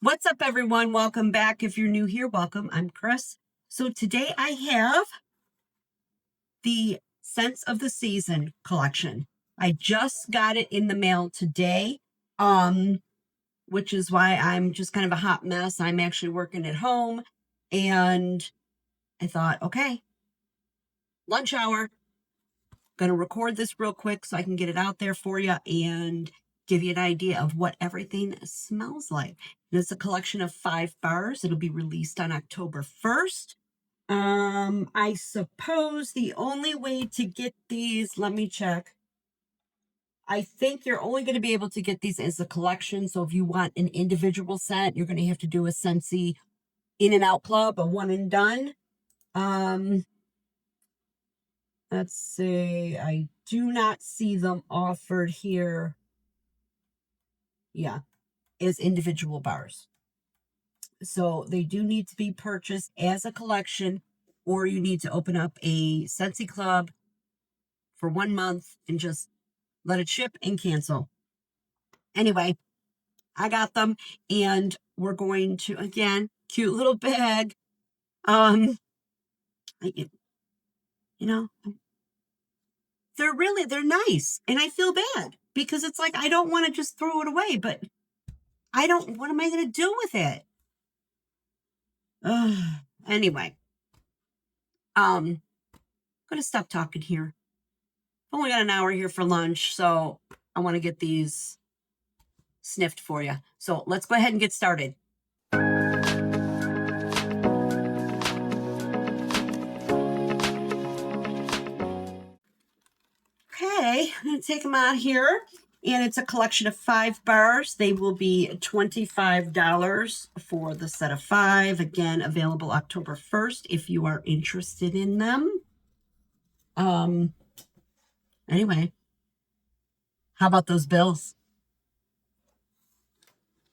What's up, everyone? Welcome back. If you're new here, welcome. I'm Chris. So today I have the Scents of the Season collection. I just got it in the mail today, which is why I'm just kind of a hot mess. I'm actually working at home, and I thought, okay, lunch hour. Gonna record this real quick so I can get it out there for you and give you an idea of what everything smells like. And it's a collection of 5 bars. It'll be released on October 1st. I suppose the only way to get these, let me check. I think you're only going to be able to get these as a collection. So if you want an individual scent, you're going to have to do a Scentsy in and out club, a one and done. Let's see. I do not see them offered here. Yeah, as individual bars. So they do need to be purchased as a collection, or you need to open up a Scentsy club for 1 month and just let it ship and cancel. Anyway, I got them, and we're going to, again, cute little bag. You know, they're nice, and I feel bad because it's like I don't want to just throw it away, but what am I going to do with it? Anyway, I'm going to stop talking here. I've only got an hour here for lunch, so I want to get these sniffed for you. So let's go ahead and get started. Okay, I'm going to take them out here. And it's a collection of 5 bars. They will be $25 for the set of 5. Again, available October 1st if you are interested in them. Anyway, how about those Bills?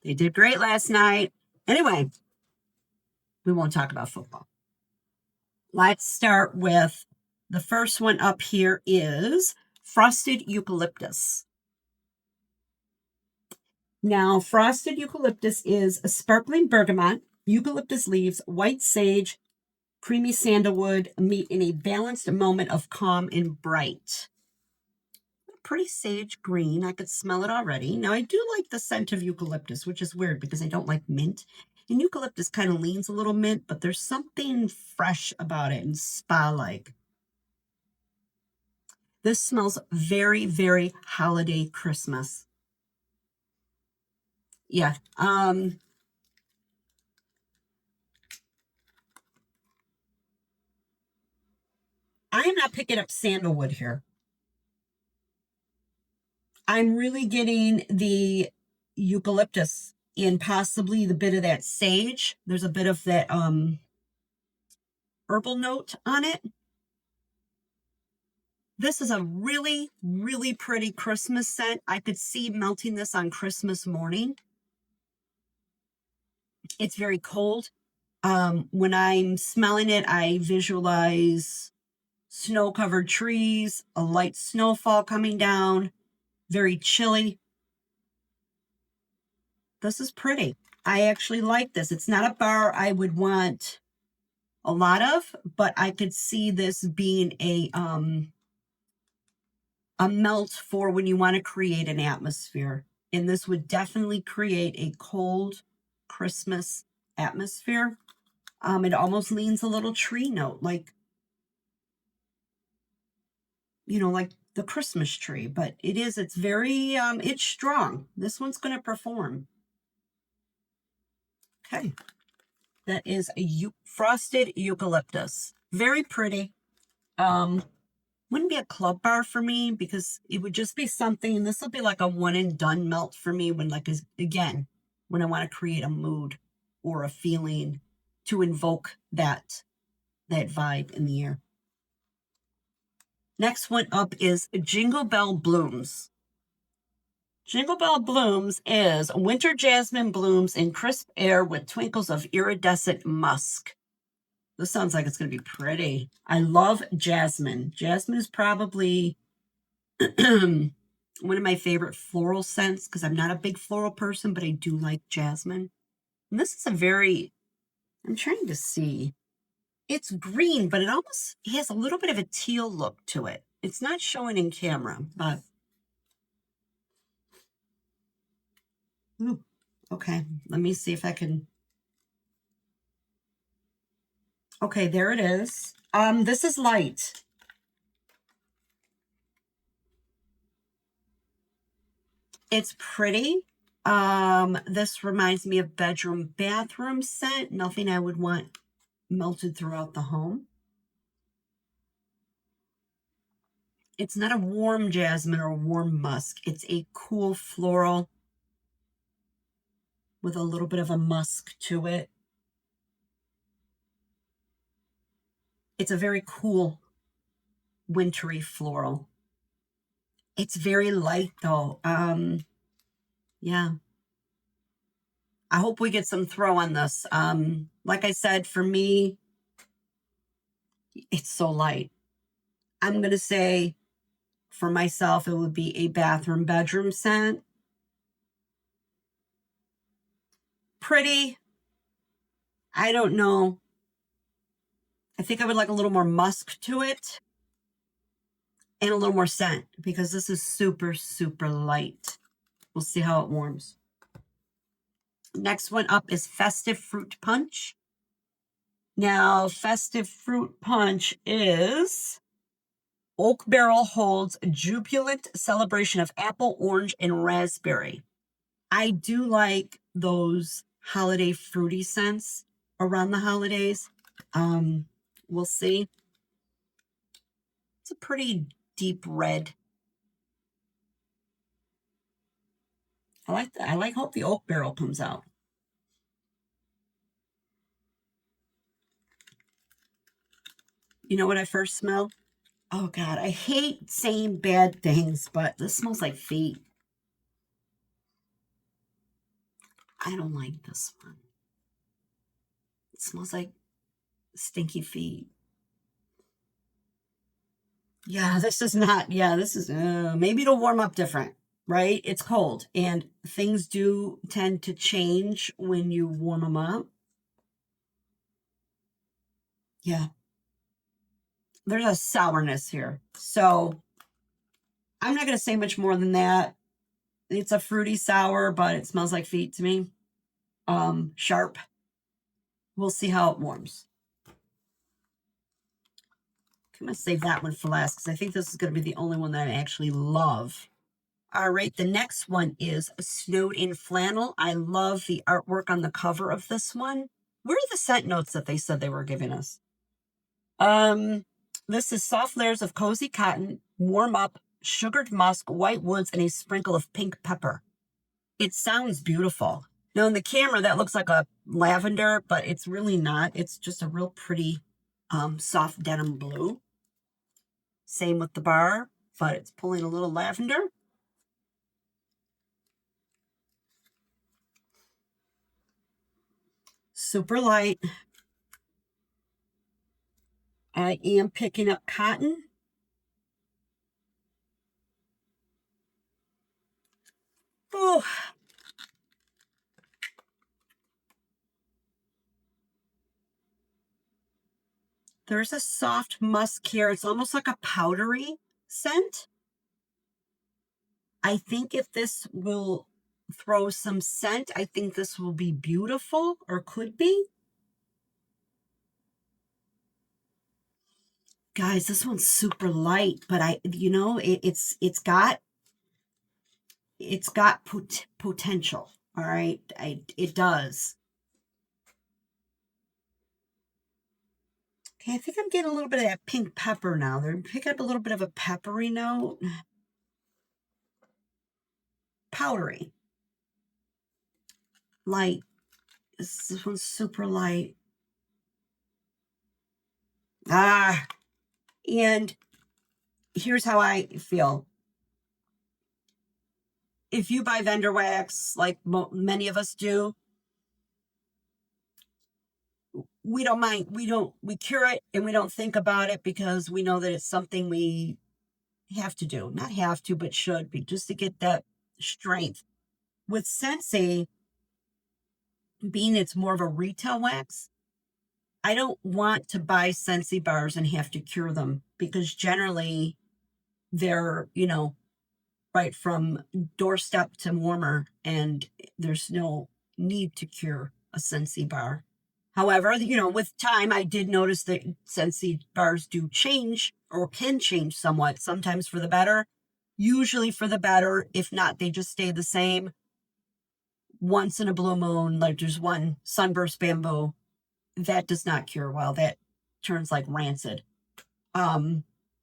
They did great last night. Anyway, we won't talk about football. Let's start with the first one up here is Frosted Eucalyptus. Now, Frosted Eucalyptus is a sparkling bergamot, eucalyptus leaves, white sage, creamy sandalwood meet in a balanced moment of calm and bright. Pretty sage green. I could smell it already. Now, I do like the scent of eucalyptus, which is weird because I don't like mint. And eucalyptus kind of leans a little mint, but there's something fresh about it and spa-like. This smells very, very holiday Christmas. Yeah. I am not picking up sandalwood here. I'm really getting the eucalyptus and possibly the bit of that sage. There's a bit of that herbal note on it. This is a really, really pretty Christmas scent. I could see melting this on Christmas morning. It's very cold. When I'm smelling it, I visualize snow-covered trees, a light snowfall coming down, very chilly. This is pretty. I actually like this. It's not a bar I would want a lot of, but I could see this being a melt for when you want to create an atmosphere. And this would definitely create a cold Christmas atmosphere. It almost leans a little tree note, like, like the Christmas tree, but it's very, it's strong. This one's going to perform. Okay. That is a frosted eucalyptus. Very pretty. Wouldn't be a club bar for me because it would just be something. This will be like a one and done melt for me when, again, when I want to create a mood or a feeling to invoke that vibe in the air. Next one up is Jingle Bell Blooms. Jingle Bell Blooms is winter jasmine blooms in crisp air with twinkles of iridescent musk. This sounds like it's going to be pretty. I love jasmine. Jasmine is probably one of my favorite floral scents because I'm not a big floral person, but I do like jasmine. And this is a very, I'm trying to see. It's green, but it has a little bit of a teal look to it. It's not showing in camera, but ooh, okay. Let me see if I can. Okay, there it is. This is light. It's pretty. This reminds me of bedroom bathroom scent. Nothing I would want melted throughout the home. It's not a warm jasmine or a warm musk. It's a cool floral with a little bit of a musk to it. It's a very cool wintry floral. It's very light though. Yeah. I hope we get some throw on this. Like I said, for me, it's so light. I'm going to say for myself, it would be a bathroom bedroom scent. Pretty. I don't know. I think I would like a little more musk to it and a little more scent because this is super, super light. We'll see how it warms. Next one up is Festive Fruit Punch. Now, Festive Fruit Punch is oak barrel holds jubilant celebration of apple, orange, and raspberry. I do like those holiday fruity scents around the holidays. We'll see. It's a pretty deep red. I like that. Hope the oak barrel comes out. You know what I first smell? Oh God, I hate saying bad things, but this smells like feet. I don't like this one. It smells like stinky feet. Yeah, this is not, yeah, this is, maybe it'll warm up different, right? It's cold and things do tend to change when you warm them up. Yeah. There's a sourness here. So I'm not going to say much more than that. It's a fruity sour, but it smells like feet to me. Sharp. We'll see how it warms. I'm going to save that one for last because I think this is going to be the only one that I actually love. All right, the next one is Snowed in Flannel. I love the artwork on the cover of this one. Where are the scent notes that they said they were giving us? This is soft layers of cozy cotton, warm up, sugared musk, white woods, and a sprinkle of pink pepper. It sounds beautiful. Now in the camera, that looks like a lavender, but it's really not. It's just a real pretty soft denim blue. Same with the bar, but it's pulling a little lavender. Super light. I am picking up cotton. Oh. There's a soft musk here. It's almost like a powdery scent. I think if this will throw some scent, I think this will be beautiful or could be. Guys, this one's super light, but it's got potential. All right, it does. Okay, I think I'm getting a little bit of that pink pepper now. They're picking up a little bit of a peppery note. Powdery. Light. This one's super light. And here's how I feel. If you buy vendor wax, like many of us do, we don't mind. We cure it and we don't think about it because we know that it's something we have to do. Not have to, but should be, just to get that strength. With Scentsy, being it's more of a retail wax, I don't want to buy Scentsy bars and have to cure them because generally they're, right from doorstep to warmer, and there's no need to cure a Scentsy bar. However, with time, I did notice that Scentsy bars do change or can change somewhat, sometimes for the better, usually for the better. If not, they just stay the same. Once in a blue moon, like there's one sunburst bamboo that does not cure well. That turns like rancid. Um,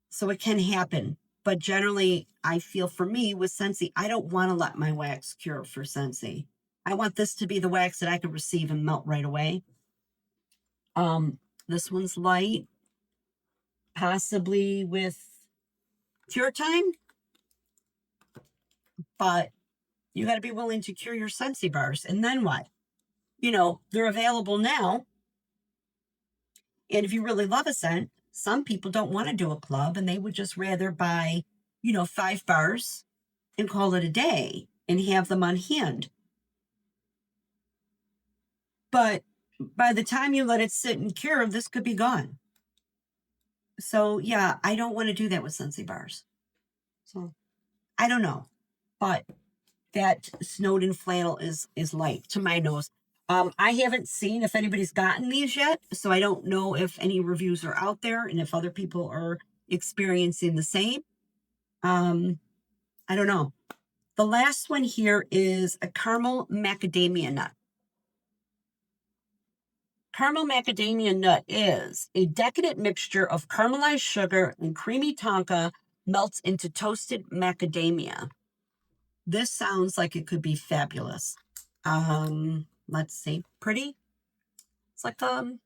so it can happen. But generally, I feel for me with Scentsy, I don't want to let my wax cure for Scentsy. I want this to be the wax that I could receive and melt right away. This one's light, possibly with cure time, but you got to be willing to cure your Scentsy bars. And then what? They're available now. And if you really love a scent, some people don't want to do a club and they would just rather buy, 5 bars and call it a day and have them on hand. But by the time you let it sit and cure, this could be gone. So yeah, I don't want to do that with Scentsy bars. So I don't know, but that Snowden flannel is light to my nose. I haven't seen if anybody's gotten these yet, so I don't know if any reviews are out there and if other people are experiencing the same. I don't know. The last one here is a caramel macadamia nut. Caramel macadamia nut is a decadent mixture of caramelized sugar and creamy tonka melts into toasted macadamia. This sounds like it could be fabulous. Let's see. Pretty. It's like a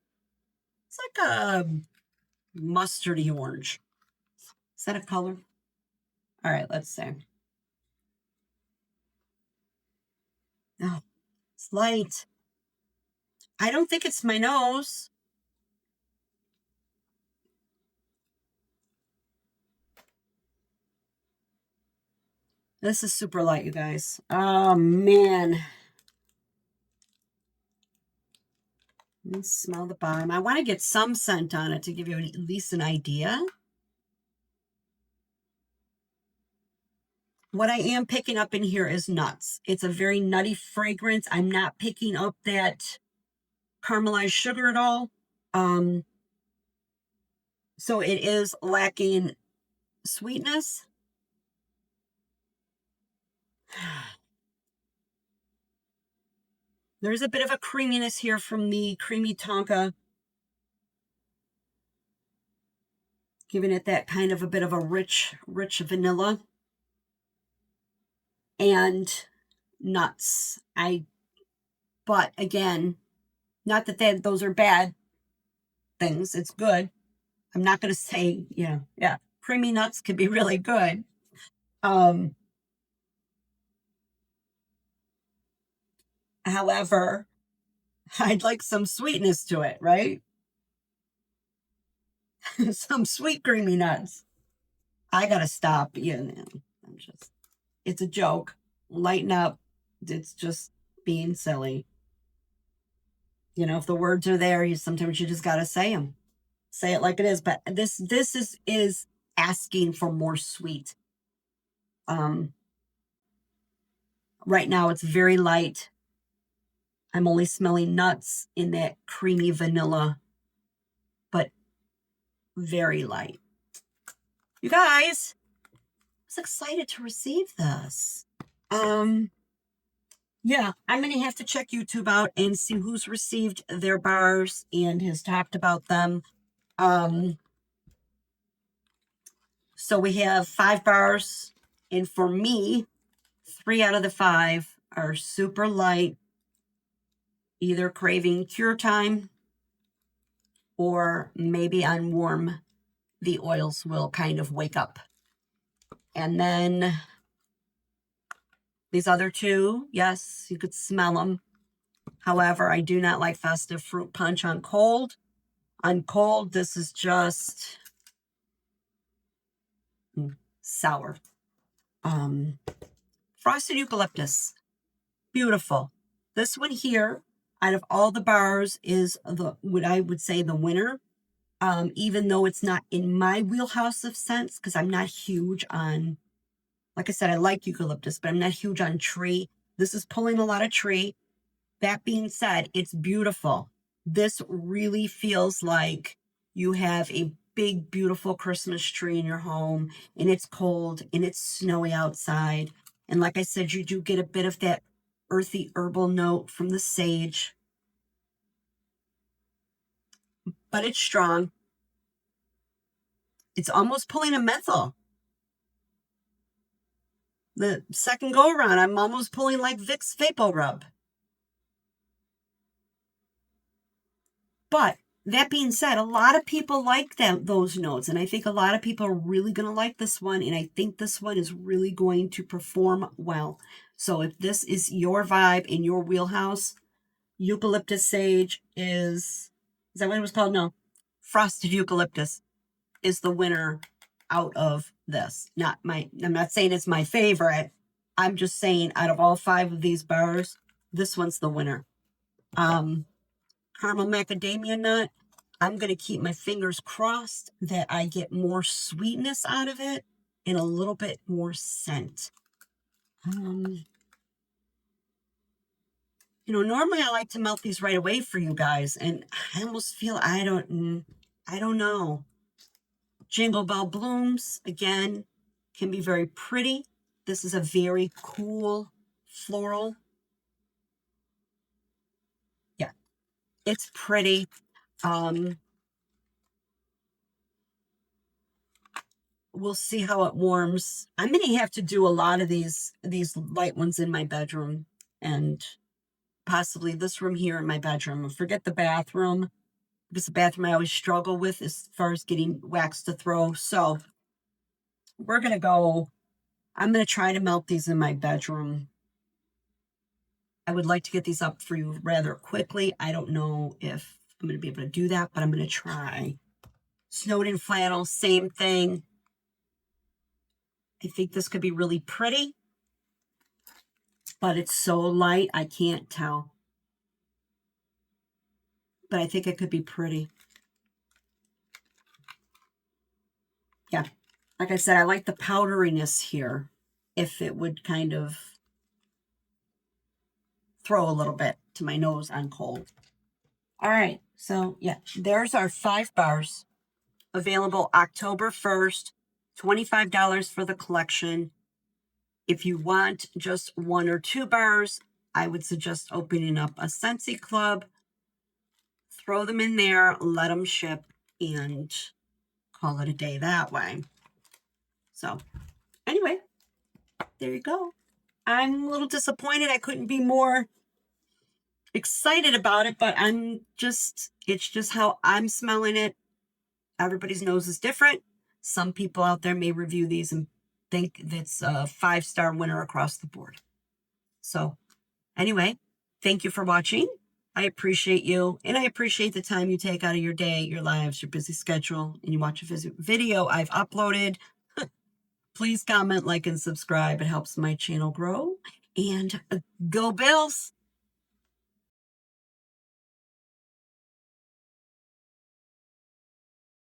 mustardy orange. Is that a color? All right, let's see. Oh, it's light. I don't think it's my nose. This is super light, you guys. Oh, man. Let's smell the bottom. I want to get some scent on it to give you at least an idea. What I am picking up in here is nuts. It's a very nutty fragrance. I'm not picking up that caramelized sugar at all. So it is lacking sweetness. There's a bit of a creaminess here from the creamy tonka, giving it that kind of a bit of a rich vanilla and nuts. But again, not that those are bad things. It's good. I'm not going to say, yeah, creamy nuts could be really good. However, I'd like some sweetness to it, right? Some sweet creamy nuts. I gotta stop. It's a joke. Lighten up. It's just being silly. If the words are there, sometimes you just gotta say them. Say it like it is. But this is asking for more sweet. Right now it's very light. I'm only smelling nuts in that creamy vanilla, but very light. You guys, I was excited to receive this. Yeah, I'm going to have to check YouTube out and see who's received their bars and has talked about them. So we have 5 bars, and for me, 3 out of the 5 are super light, either craving cure time or maybe on warm, the oils will kind of wake up. And then these other 2, yes, you could smell them. However, I do not like festive fruit punch on cold. On cold, this is just sour. Frosted eucalyptus. Beautiful. This one here, out of all the bars is what I would say the winner. Even though it's not in my wheelhouse of scents, because I'm not huge on, like I said, I like eucalyptus, but I'm not huge on tree. This is pulling a lot of tree. That being said, it's beautiful. This really feels like you have a big, beautiful Christmas tree in your home, and it's cold and it's snowy outside. And like I said, you do get a bit of that earthy herbal note from the sage, but it's strong. It's almost pulling a menthol. The second go around, I'm almost pulling like Vicks Vapor Rub. But that being said, a lot of people like those notes, and I think a lot of people are really going to like this one, and I think this one is really going to perform well. So if this is your vibe in your wheelhouse, eucalyptus sage is that what it was called? No, frosted eucalyptus is the winner out of this. I'm not saying it's my favorite. I'm just saying out of all 5 of these bars, this one's the winner. Caramel macadamia nut. I'm going to keep my fingers crossed that I get more sweetness out of it and a little bit more scent. Normally I like to melt these right away for you guys, and I almost feel I don't know. Jingle Bell Blooms, again, can be very pretty. This is a very cool floral. Yeah, it's pretty. We'll see how it warms. I'm going to have to do a lot of these light ones in my bedroom, and possibly this room here in my bedroom. Forget the bathroom, because the bathroom I always struggle with as far as getting wax to throw. So we're going to go, I'm going to try to melt these in my bedroom. I would like to get these up for you rather quickly. I don't know if I'm going to be able to do that, but I'm going to try. Snowden flannel, same thing. I think this could be really pretty, but it's so light, I can't tell. But I think it could be pretty. Yeah, like I said, I like the powderiness here. If it would kind of throw a little bit to my nose on cold. All right, so yeah, there's our 5 bars. Available October 1st, $25 for the collection. If you want just 1 or 2 bars, I would suggest opening up a Scentsy club. Throw them in there, let them ship, and call it a day that way. So anyway, there you go. I'm a little disappointed I couldn't be more excited about it, but it's just how I'm smelling it. Everybody's nose is different. Some people out there may review these and think that's a 5-star winner across the board. So anyway, thank you for watching. I appreciate you, and I appreciate the time you take out of your day, your lives, your busy schedule, and you watch a video I've uploaded. Please comment, like, and subscribe. It helps my channel grow. And go Bills!